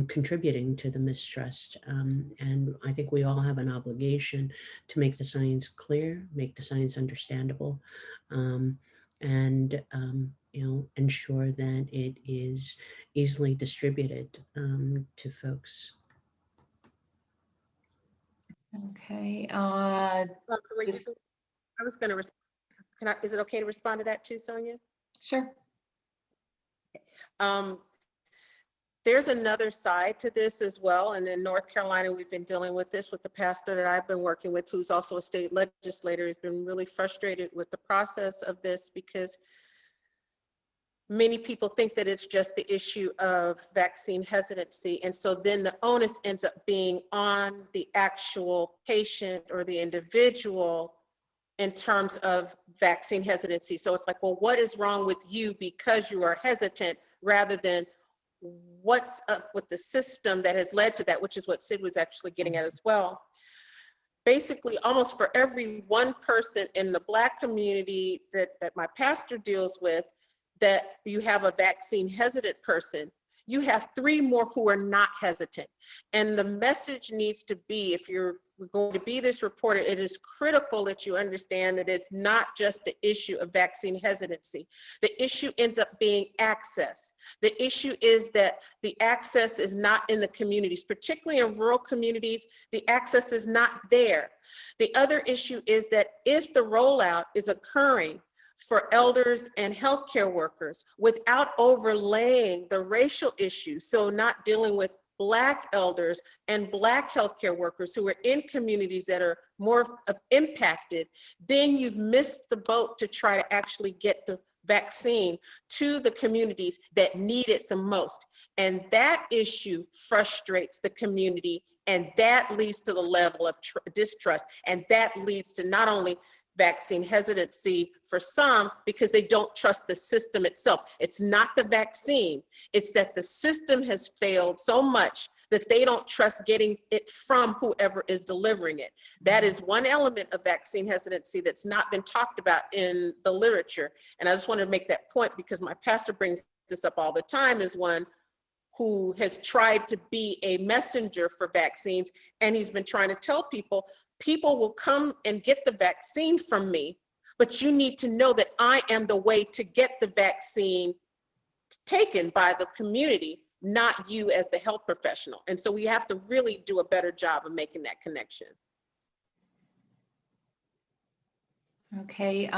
contributing to the mistrust. And I think we all have an obligation to make the science clear, make the science understandable, and you know, ensure that it is easily distributed to folks. Okay. I was going to respond. Is it okay to respond to that too, Sonja? Sure. There's another side to this as well. And in North Carolina, we've been dealing with this with the pastor that I've been working with, who's also a state legislator. Has been really frustrated with the process of this because many people think that it's just the issue of vaccine hesitancy. And so then the onus ends up being on the actual patient or the individual in terms of vaccine hesitancy. So it's like, well, what is wrong with you because you are hesitant, rather than what's up with the system that has led to that, which is what Sid was actually getting at as well. Basically, almost for every one person in the Black community that my pastor deals with, that you have a vaccine hesitant person, you have 3 more who are not hesitant. And the message needs to be, if you're going to be this reporter, it is critical that you understand that it's not just the issue of vaccine hesitancy. The issue ends up being access. The issue is that the access is not in the communities, particularly in rural communities, the access is not there. The other issue is that if the rollout is occurring for elders and healthcare workers without overlaying the racial issues. So not dealing with Black elders and Black healthcare workers who are in communities that are more impacted, then you've missed the boat to try to actually get the vaccine to the communities that need it the most. And that issue frustrates the community, and that leads to the level of distrust. And that leads to not only vaccine hesitancy for some, because they don't trust the system itself. It's not the vaccine, it's that the system has failed so much that they don't trust getting it from whoever is delivering it. That is one element of vaccine hesitancy that's not been talked about in the literature. And I just wanted to make that point because my pastor brings this up all the time, as one who has tried to be a messenger for vaccines, and he's been trying to tell people, people will come and get the vaccine from me, but you need to know that I am the way to get the vaccine taken by the community, not you as the health professional. And so we have to really do a better job of making that connection. Okay,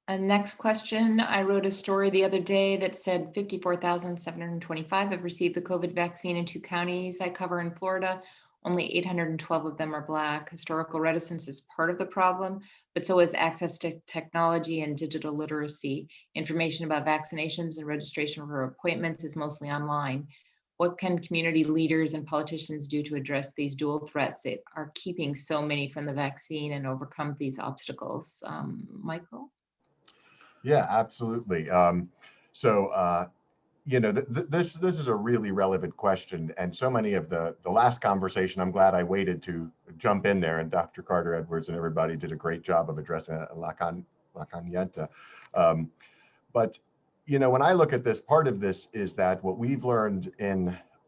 a next question. I wrote a story the other day that said 54,725 have received the COVID vaccine in 2 counties I cover in Florida. Only 812 of them are Black. Historical reticence is part of the problem, but so is access to technology and digital literacy. Information about vaccinations and registration for appointments is mostly online. What can community leaders and politicians do to address these dual threats that are keeping so many from the vaccine and overcome these obstacles? Michael? Yeah, absolutely. You know, this is a really relevant question, and so many of the last conversation, I'm glad I waited to jump in there, and Dr. Carter Edwards and everybody did a great job of addressing Lacanienta. But you know, when I look at this, part of this is that what we've learned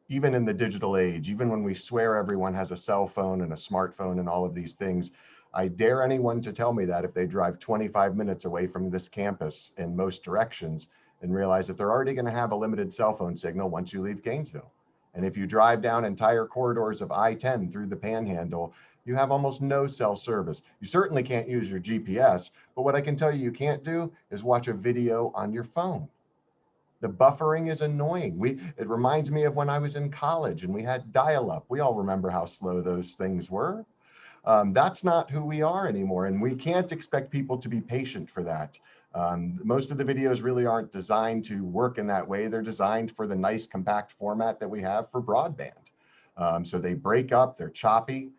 even in the digital age, even when we swear everyone has a cell phone and a smartphone and all of these things, I dare anyone to tell me that if they drive 25 minutes away from this campus in most directions and realize that they're already going to have a limited cell phone signal once you leave Gainesville. And if you drive down entire corridors of I-10 through the Panhandle, you have almost no cell service. You certainly can't use your GPS, but what I can tell you can't do is watch a video on your phone. The buffering is annoying. It reminds me of when I was in college and we had dial-up. We all remember how slow those things were. That's not who we are anymore, and we can't expect people to be patient for that. Most of the videos really aren't designed to work in that way. They're designed for the nice compact format that we have for broadband. So they break up, they're choppy,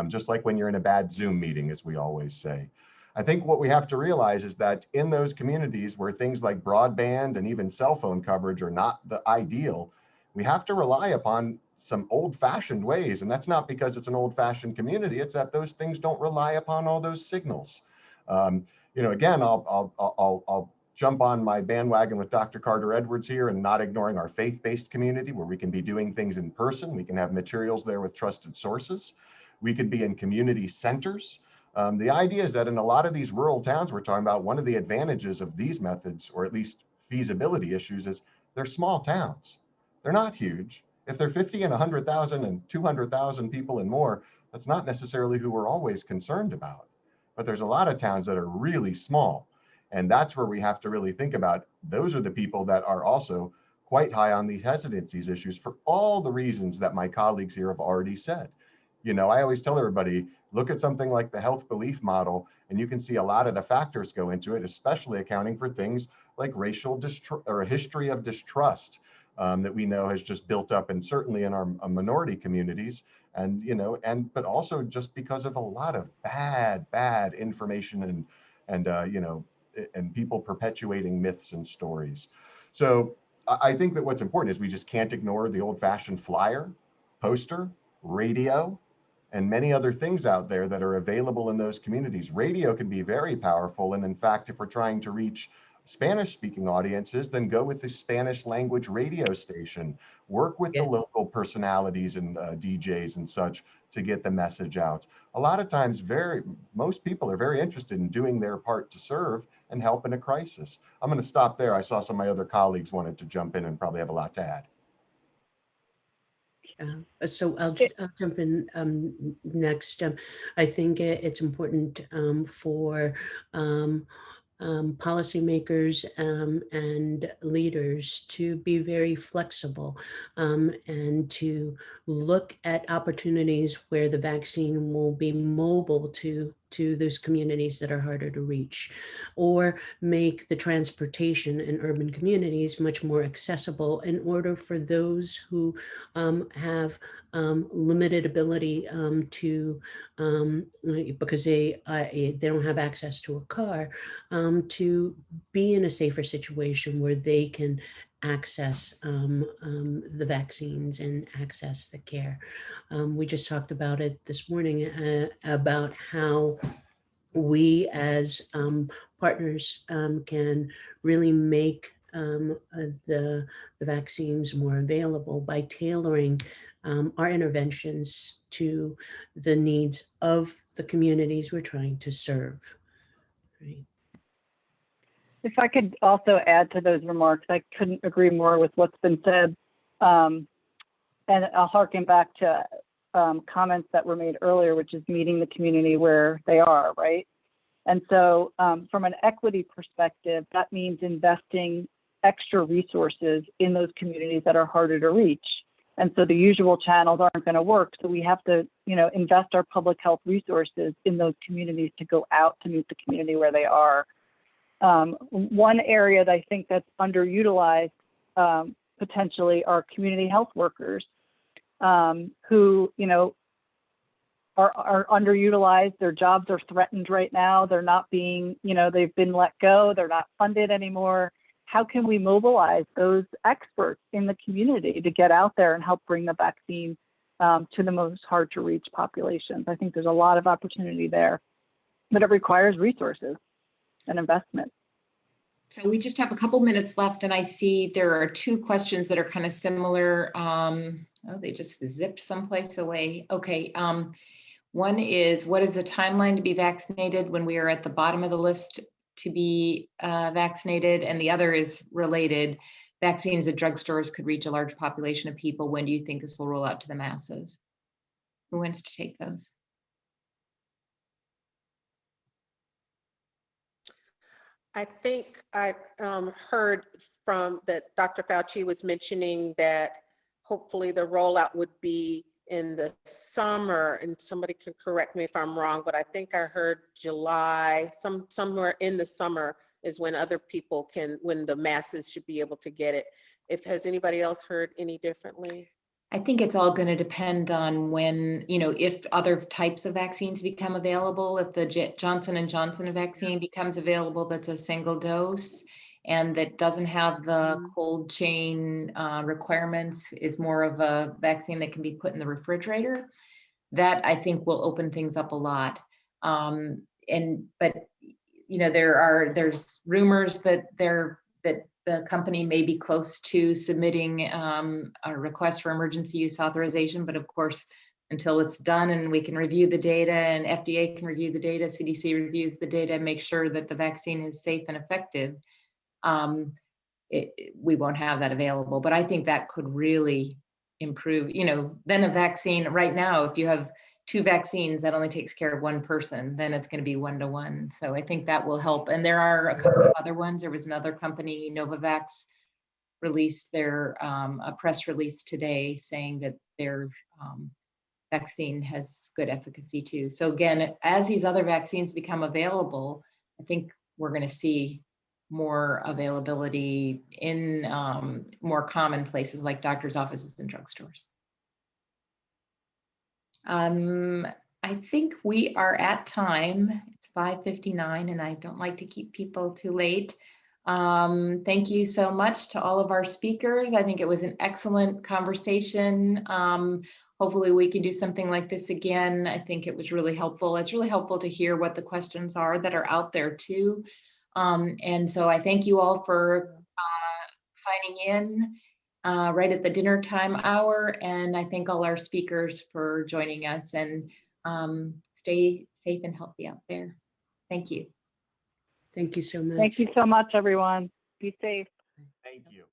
just like when you're in a bad Zoom meeting, as we always say. I think what we have to realize is that in those communities where things like broadband and even cell phone coverage are not the ideal, we have to rely upon some old-fashioned ways. And that's not because it's an old-fashioned community, it's that those things don't rely upon all those signals. You know, again, I'll jump on my bandwagon with Dr. Carter Edwards here and not ignoring our faith-based community where we can be doing things in person. We can have materials there with trusted sources. We could be in community centers. The idea is that in a lot of these rural towns we're talking about, one of the advantages of these methods, or at least feasibility issues, is they're small towns. They're not huge. If they're 50 and 100,000 and 200,000 people and more, that's not necessarily who we're always concerned about. But there's a lot of towns that are really small. And that's where we have to really think about, those are the people that are also quite high on the hesitancies issues for all the reasons that my colleagues here have already said. You know, I always tell everybody, look at something like the health belief model, and you can see a lot of the factors go into it, especially accounting for things like racial distrust or a history of distrust that we know has just built up, and certainly in our minority communities, and you know, but also just because of a lot of bad information and you know, and people perpetuating myths and stories. So I think that what's important is we just can't ignore the old-fashioned flyer, poster, radio, and many other things out there that are available in those communities. Radio can be very powerful. And in fact, if we're trying to reach Spanish-speaking audiences, then go with the Spanish language radio station. Work with the local personalities and DJs and such to get the message out. A lot of times, most people are very interested in doing their part to serve and help in a crisis. I'm going to stop there. I saw some of my other colleagues wanted to jump in and probably have a lot to add. So I'll jump in next. I think it's important for policymakers and leaders to be very flexible and to look at opportunities where the vaccine will be mobile to those communities that are harder to reach, or make the transportation in urban communities much more accessible in order for those who have limited ability to, because they don't have access to a car, to be in a safer situation where they can access the vaccines and access the care. We just talked about it this morning about how we as partners can really make the vaccines more available by tailoring our interventions to the needs of the communities we're trying to serve. Right. If I could also add to those remarks, I couldn't agree more with what's been said. And I'll harken back to comments that were made earlier, which is meeting the community where they are, right? And so from an equity perspective, that means investing extra resources in those communities that are harder to reach. And so the usual channels aren't going to work. So we have to, invest our public health resources in those communities to go out to meet the community where they are. One area that I think that's underutilized potentially are community health workers who, are underutilized. Their jobs are threatened right now. They're not being, they've been let go. They're not funded anymore. How can we mobilize those experts in the community to get out there and help bring the vaccine to the most hard to reach populations? I think there's a lot of opportunity there, but it requires resources and investment. So we just have a couple minutes left, and I see there are two questions that are kind of similar. Oh, they just zipped someplace away. Okay. One is, what is the timeline to be vaccinated when we are at the bottom of the list to be vaccinated? And the other is related. Vaccines at drugstores could reach a large population of people. When do you think this will roll out to the masses? Who wants to take those? I think I heard from that Dr. Fauci was mentioning that hopefully the rollout would be in the summer, and somebody can correct me if I'm wrong, but I think I heard July, somewhere in the summer is when other people when the masses should be able to get it. Has anybody else heard any differently? I think it's all going to depend on when, if other types of vaccines become available, if the Johnson & Johnson vaccine becomes available, that's a single dose and that doesn't have the cold chain requirements, is more of a vaccine that can be put in the refrigerator. That I think will open things up a lot. But there's rumors that the company may be close to submitting a request for emergency use authorization, but of course, until it's done and we can review the data and FDA can review the data, CDC reviews the data, and make sure that the vaccine is safe and effective, we won't have that available. But I think that could really improve, then a vaccine right now, if you have 2 vaccines, that only takes care of 1 person, then it's going to be 1-to-1. So I think that will help. And there are a couple of other ones. There was another company, Novavax, released a press release today saying that their vaccine has good efficacy too. So again, as these other vaccines become available, I think we're going to see more availability in more common places like doctors' offices and drugstores. I think we are at time. It's 5:59 and I don't like to keep people too late. Thank you so much to all of our speakers. I think it was an excellent conversation. Hopefully we can do something like this again. I think it was really helpful. It's really helpful to hear what the questions are that are out there too. And so I thank you all for signing in right at the dinner time hour. And I thank all our speakers for joining us, and stay safe and healthy out there. Thank you. Thank you so much. Thank you so much, everyone. Be safe. Thank you.